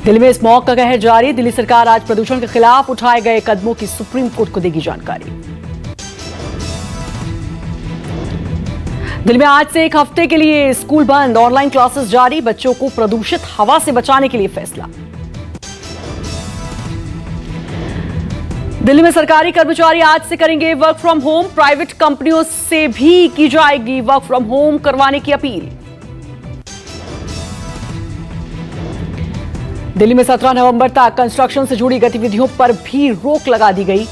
दिल्ली में स्मॉग का कहर जारी। दिल्ली सरकार आज प्रदूषण के खिलाफ उठाए गए कदमों की सुप्रीम कोर्ट को देगी जानकारी। दिल्ली में आज से एक हफ्ते के लिए स्कूल बंद, ऑनलाइन क्लासेस जारी। बच्चों को प्रदूषित हवा से बचाने के लिए फैसला। दिल्ली में सरकारी कर्मचारी आज से करेंगे वर्क फ्रॉम होम। प्राइवेट कंपनियों से भी की जाएगी वर्क फ्रॉम होम करवाने की अपील। दिल्ली में 17 नवंबर तक कंस्ट्रक्शन से जुड़ी गतिविधियों पर भी रोक लगा दी गई।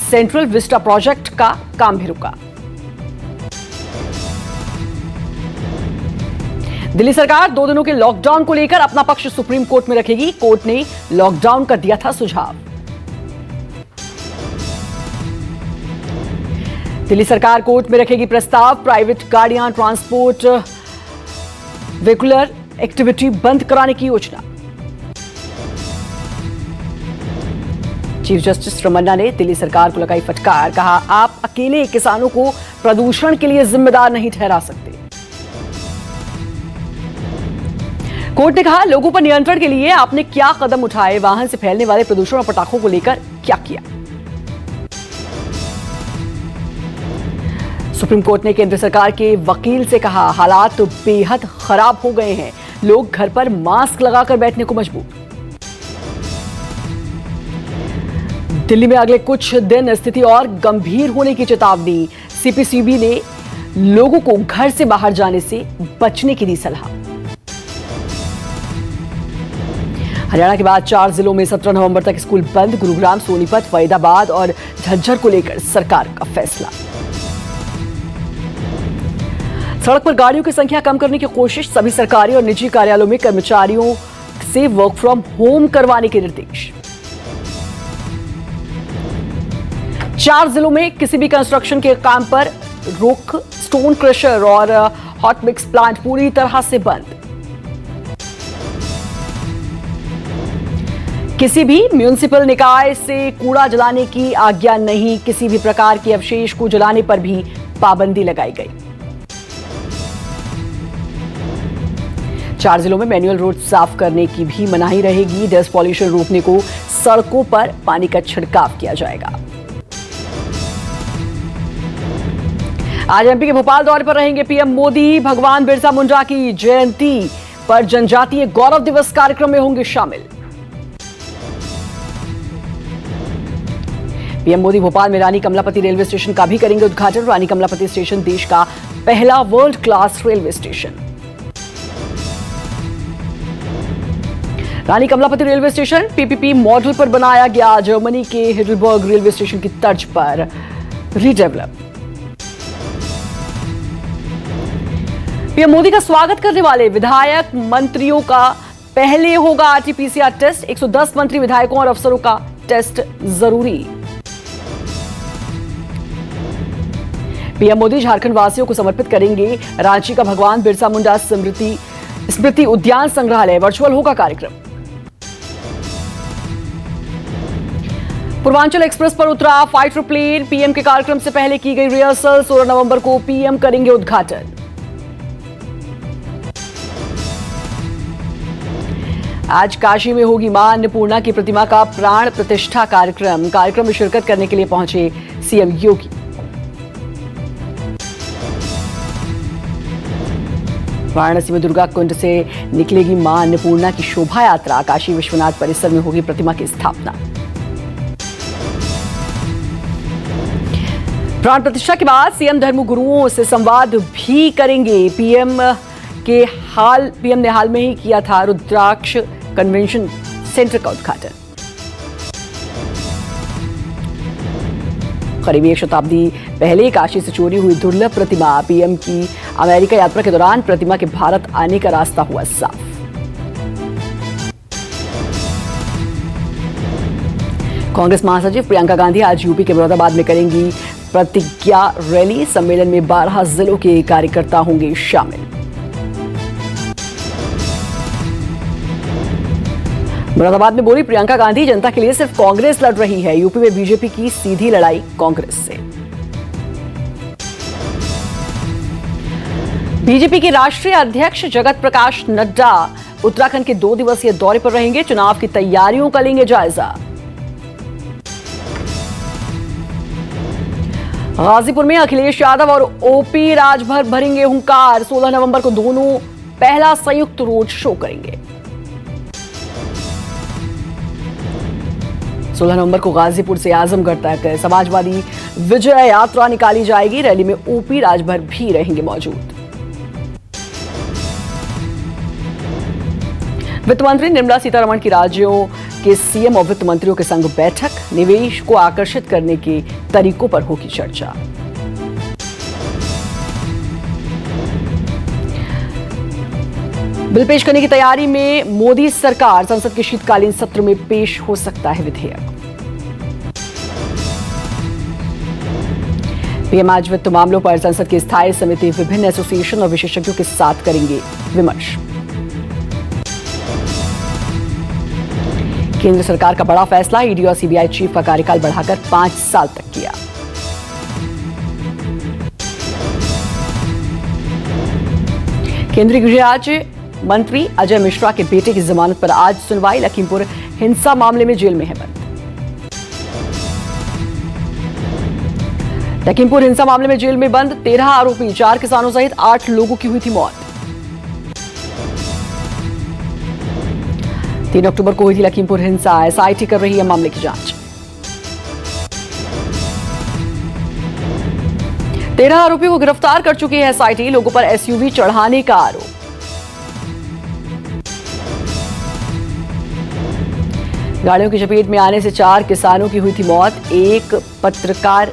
सेंट्रल विस्टा प्रोजेक्ट का काम भी रुका। दिल्ली सरकार 2 दिनों के लॉकडाउन को लेकर अपना पक्ष सुप्रीम कोर्ट में रखेगी। कोर्ट ने लॉकडाउन का दिया था सुझाव। दिल्ली सरकार कोर्ट में रखेगी प्रस्ताव। प्राइवेट गाड़ियां, ट्रांसपोर्ट, व्हीकुलर एक्टिविटी बंद कराने की योजना। चीफ जस्टिस रमन्ना ने दिल्ली सरकार को लगाई फटकार। कहा, आप अकेले किसानों को प्रदूषण के लिए जिम्मेदार नहीं ठहरा सकते। कोर्ट ने कहा, लोगों पर नियंत्रण के लिए आपने क्या कदम उठाए, वाहन से फैलने वाले प्रदूषण और पटाखों को लेकर क्या किया। सुप्रीम कोर्ट ने केंद्र सरकार के वकील से कहा, हालात तो बेहद खराब हो गए हैं, लोग घर पर मास्क लगाकर बैठने को मजबूर। दिल्ली में अगले कुछ दिन स्थिति और गंभीर होने की चेतावनी। सीपीसीबी ने लोगों को घर से बाहर जाने से बचने की दी सलाह। हरियाणा के बाद 4 जिलों में 17 नवंबर तक स्कूल बंद। गुरुग्राम, सोनीपत, फरीदाबाद और झज्जर को लेकर सरकार का फैसला। सड़क पर गाड़ियों की संख्या कम करने की कोशिश। सभी सरकारी और निजी कार्यालयों में कर्मचारियों से वर्क फ्रॉम होम करवाने के निर्देश। 4 जिलों में किसी भी कंस्ट्रक्शन के काम पर रोक। स्टोन क्रशर और हॉट मिक्स प्लांट पूरी तरह से बंद। किसी भी म्युनिसिपल निकाय से कूड़ा जलाने की आज्ञा नहीं। किसी भी प्रकार के अवशेष को जलाने पर भी पाबंदी लगाई गई। 4 जिलों में मैनुअल रोड साफ करने की भी मनाही रहेगी। डस्ट पॉल्यूशन रोकने को सड़कों पर पानी का छिड़काव किया जाएगा। आज एमपी के भोपाल दौरे पर रहेंगे पीएम मोदी। भगवान बिरसा मुंडा की जयंती पर जनजातीय गौरव दिवस कार्यक्रम में होंगे शामिल। पीएम मोदी भोपाल में रानी कमलापति रेलवे स्टेशन का भी करेंगे उद्घाटन। रानी कमलापति स्टेशन देश का पहला world class railway station. Rani Kamlapati railway station PPP model पर बनाया गया। जर्मनी के हिडलबर्ग रेलवे स्टेशन की तर्ज पर रीडेवलप। पीएम मोदी का स्वागत करने वाले विधायक मंत्रियों का पहले होगा आरटीपीसीआर टेस्ट। 110 मंत्री, विधायकों और अफसरों का टेस्ट जरूरी। पीएम मोदी झारखंड वासियों को समर्पित करेंगे रांची का भगवान बिरसा मुंडा स्मृति उद्यान संग्रहालय। वर्चुअल होगा कार्यक्रम। पूर्वांचल एक्सप्रेस पर उतरा फाइटर प्लेन। पीएम के कार्यक्रम से पहले की गई रिहर्सल। 16 नवंबर को पीएम करेंगे उद्घाटन। आज काशी में होगी मां अन्नपूर्णा की प्रतिमा का प्राण प्रतिष्ठा कार्यक्रम। कार्यक्रम में शिरकत करने के लिए पहुंचे सीएम योगी। वाराणसी में दुर्गा कुंड से निकलेगी मां अन्नपूर्णा की शोभा यात्रा। काशी विश्वनाथ परिसर में होगी प्रतिमा की स्थापना। प्राण प्रतिष्ठा के बाद सीएम धर्मगुरुओं से संवाद भी करेंगे। पीएम ने हाल में ही किया था रुद्राक्ष कन्वेंशन सेंटर का उद्घाटन। करीब 1 शताब्दी पहले काशी से चोरी हुई दुर्लभ प्रतिमा। पीएम की अमेरिका यात्रा के दौरान प्रतिमा के भारत आने का रास्ता हुआ साफ। कांग्रेस महासचिव प्रियंका गांधी आज यूपी के मुरादाबाद में करेंगी प्रतिज्ञा रैली। सम्मेलन में 12 जिलों के कार्यकर्ता होंगे शामिल। मुरादाबाद में बोली प्रियंका गांधी, जनता के लिए सिर्फ कांग्रेस लड़ रही है। यूपी में बीजेपी की सीधी लड़ाई कांग्रेस से। बीजेपी के राष्ट्रीय अध्यक्ष जगत प्रकाश नड्डा उत्तराखंड के 2 दिवसीय दौरे पर रहेंगे, चुनाव की तैयारियों का लेंगे जायजा। गाजीपुर में अखिलेश यादव और ओपी राजभर भरेंगे हुंकार, 16 नवंबर को दोनों पहला संयुक्त रोड शो करेंगे। 16 नवंबर को गाजीपुर से आजमगढ़ तक समाजवादी विजय यात्रा निकाली जाएगी। रैली में ओपी राजभर भी रहेंगे मौजूद। वित्त मंत्री निर्मला सीतारमण की राज्यों के सीएम और वित्त मंत्रियों के संग बैठक, निवेश को आकर्षित करने के तरीकों पर होगी चर्चा। बिल पेश करने की तैयारी में मोदी सरकार, संसद के शीतकालीन सत्र में पेश हो सकता है विधेयक। पीएम आज वित्त मामलों पर संसद की स्थायी समिति विभिन्न एसोसिएशन और विशेषज्ञों के साथ करेंगे विमर्श। केंद्र सरकार का बड़ा फैसला, ईडी और सीबीआई चीफ का कार्यकाल बढ़ाकर 5 साल तक किया। केंद्रीय गृह राज्य मंत्री अजय मिश्रा के बेटे की जमानत पर आज सुनवाई, लखीमपुर हिंसा मामले में जेल में है बंद। लखीमपुर हिंसा मामले में जेल में बंद 13 आरोपी, 4 किसानों सहित 8 लोगों की हुई थी मौत। 3 अक्टूबर को हुई थी लखीमपुर हिंसा, एसआईटी कर रही है मामले की जांच। 13 आरोपियों को गिरफ्तार कर चुकी है एसआईटी, लोगों पर एसयूवी चढ़ाने का आरोप। गाड़ियों की चपेट में आने से 4 किसानों की हुई थी मौत, एक पत्रकार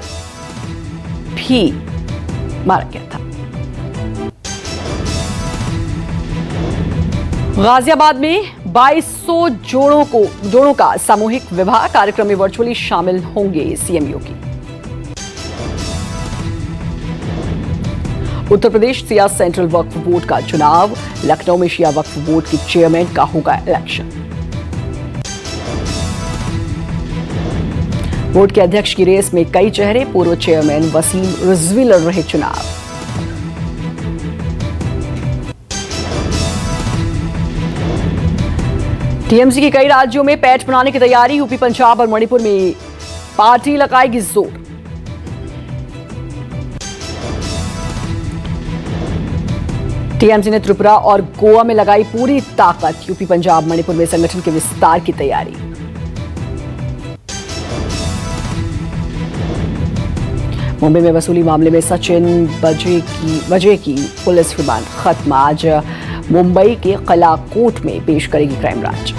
भी मारा गया था। गाजियाबाद में 2200 जोड़ों का सामूहिक विवाह कार्यक्रम में वर्चुअली शामिल होंगे सीएम योगी। उत्तर प्रदेश सिया सेंट्रल वक्फ बोर्ड का चुनाव, लखनऊ में शिया वक्फ बोर्ड के चेयरमैन का होगा इलेक्शन। बोर्ड के अध्यक्ष की रेस में कई चेहरे, पूर्व चेयरमैन वसीम रिजवी लड़ रहे चुनाव। टीएमसी के कई राज्यों में पैठ बनाने की तैयारी, यूपी, पंजाब और मणिपुर में पार्टी लगाएगी जोर। टीएमसी ने त्रिपुरा और गोवा में लगाई पूरी ताकत, यूपी, पंजाब, मणिपुर में संगठन के विस्तार की तैयारी। मुंबई में वसूली मामले में सचिन वजह की पुलिस रिमांड खत्म, आज मुंबई के कला कोर्ट में पेश करेगी क्राइम ब्रांच।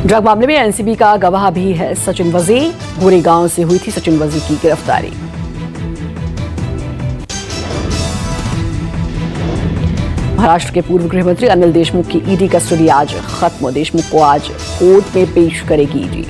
ड्रग मामले में एनसीबी का गवाह भी है सचिन वजे, गोरेगांव से हुई थी सचिन वजे की गिरफ्तारी। महाराष्ट्र के पूर्व गृह मंत्री अनिल देशमुख की ईडी कस्टडी आज खत्म, देशमुख को आज कोर्ट में पेश करेगी ईडी।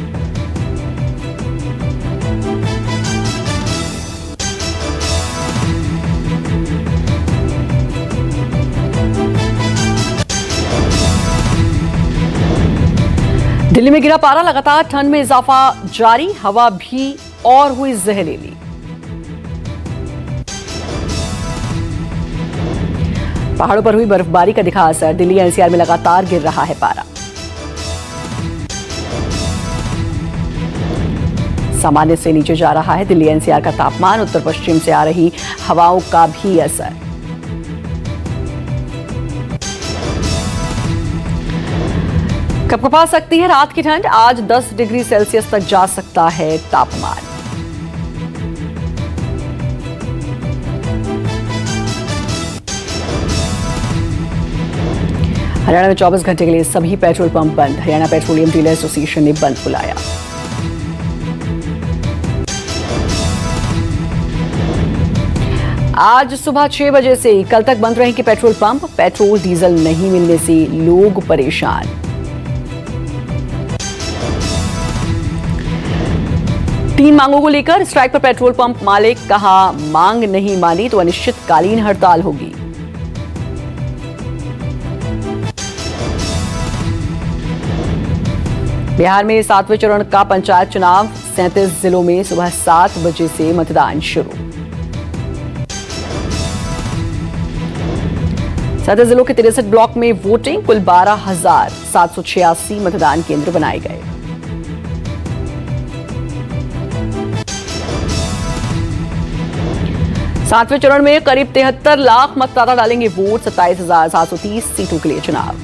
दिल्ली में गिरा पारा, लगातार ठंड में इजाफा जारी, हवा भी और हुई जहरीली। पहाड़ों पर हुई बर्फबारी का दिखा असर, दिल्ली एनसीआर में लगातार गिर रहा है पारा। सामान्य से नीचे जा रहा है दिल्ली एनसीआर का तापमान, उत्तर पश्चिम से आ रही हवाओं का भी असर। कपकपा सकती है रात की ठंड, आज 10 डिग्री सेल्सियस तक जा सकता है तापमान। हरियाणा में 24 घंटे के लिए सभी पेट्रोल पंप बंद, हरियाणा पेट्रोलियम डीलर एसोसिएशन ने बंद बुलाया। आज सुबह 6 बजे से कल तक बंद रहेंगे पेट्रोल पंप, पेट्रोल डीजल नहीं मिलने से लोग परेशान। 3 मांगों को लेकर स्ट्राइक पर पेट्रोल पंप मालिक, कहा मांग नहीं मानी तो अनिश्चितकालीन हड़ताल होगी। बिहार में 7वें चरण का पंचायत चुनाव, 37 जिलों में सुबह 7 बजे से मतदान शुरू। 7 जिलों के 63 ब्लॉक में वोटिंग, कुल 12,786 मतदान केंद्र बनाए गए। सातवें चरण में करीब 73 लाख मतदाता डालेंगे वोट, 27,730 सीटों के लिए चुनाव।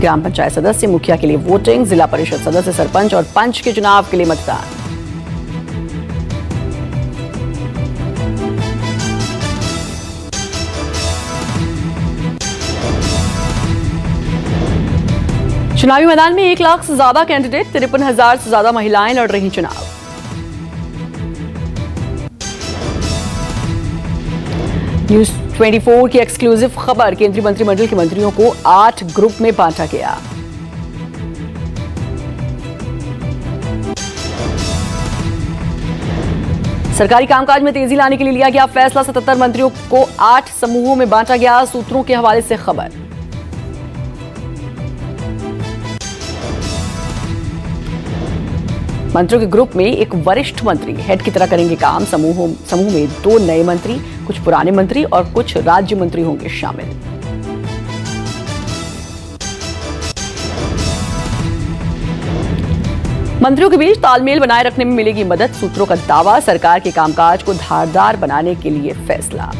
ग्राम पंचायत सदस्य, मुखिया के लिए वोटिंग, जिला परिषद सदस्य, सरपंच और पंच के चुनाव के लिए मतदान। चुनावी मैदान में 1 लाख से ज्यादा कैंडिडेट, 53,000 से ज्यादा महिलाएं लड़ रही चुनाव। न्यूज 24 की एक्सक्लूसिव खबर, केंद्रीय मंत्रिमंडल के मंत्रियों को 8 ग्रुप में बांटा गया। सरकारी कामकाज में तेजी लाने के लिए लिया गया फैसला, 77 मंत्रियों को 8 समूहों में बांटा गया। सूत्रों के हवाले से खबर। मंत्रियों के ग्रुप में एक वरिष्ठ मंत्री हेड की तरह करेंगे काम। समूह में 2 नए मंत्री, कुछ पुराने मंत्री और कुछ राज्य मंत्री होंगे शामिल। मंत्रियों के बीच तालमेल बनाए रखने में मिलेगी मदद। सूत्रों का दावा, सरकार के कामकाज को धारदार बनाने के लिए फैसला।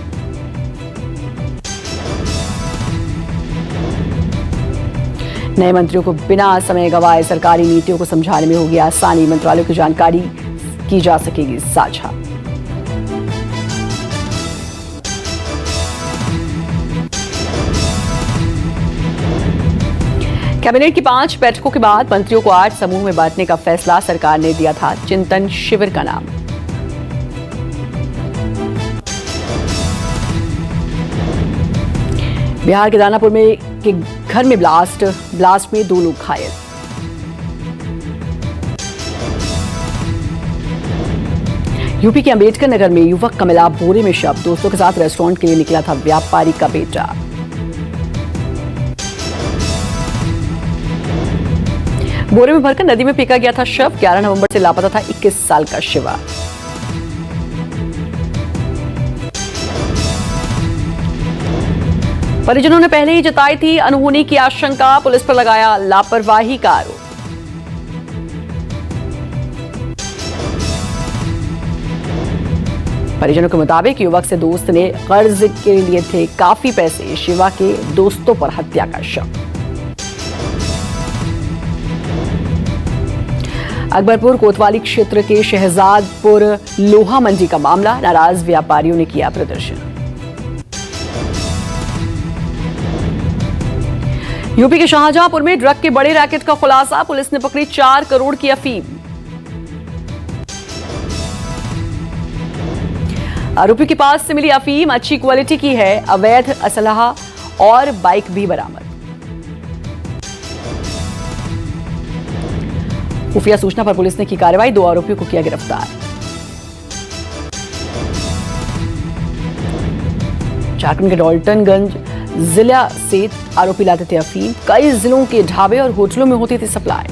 नए मंत्रियों को बिना समय गंवाए सरकारी नीतियों को समझाने में होगी आसानी। मंत्रालयों की जानकारी की जा सकेगी साझा। कैबिनेट की 5 बैठकों के बाद मंत्रियों को 8 समूह में बांटने का फैसला। सरकार ने दिया था चिंतन शिविर का नाम। बिहार के दानापुर में के घर में ब्लास्ट में 2 लोग घायल। यूपी के अंबेडकर नगर में युवक का मिला बोरे में शव। दोस्तों के साथ रेस्टोरेंट के लिए निकला था व्यापारी का बेटा। बोरे में भरकर नदी में फेंका गया था शव। 11 नवंबर से लापता था 21 साल का शिवा। परिजनों ने पहले ही जताई थी अनहोनी की आशंका। पुलिस पर लगाया लापरवाही का आरोप। परिजनों के मुताबिक युवक से दोस्त ने कर्ज के लिए थे काफी पैसे। शिवा के दोस्तों पर हत्या का शक। अकबरपुर कोतवाली क्षेत्र के शहजादपुर लोहा मंडी का मामला। नाराज व्यापारियों ने किया प्रदर्शन। यूपी के शाहजहांपुर में ड्रग के बड़े रैकेट का खुलासा। पुलिस ने पकड़ी 4 करोड़ की अफीम। आरोपी के पास से मिली अफीम अच्छी क्वालिटी की है। अवैध असलहा और बाइक भी बरामद। खुफिया सूचना पर पुलिस ने की कार्रवाई। 2 आरोपियों को किया गिरफ्तार। झारखंड के डॉल्टनगंज जिला से आरोपी लाते थे अफीम। कई जिलों के ढाबे और होटलों में होती थी सप्लाई।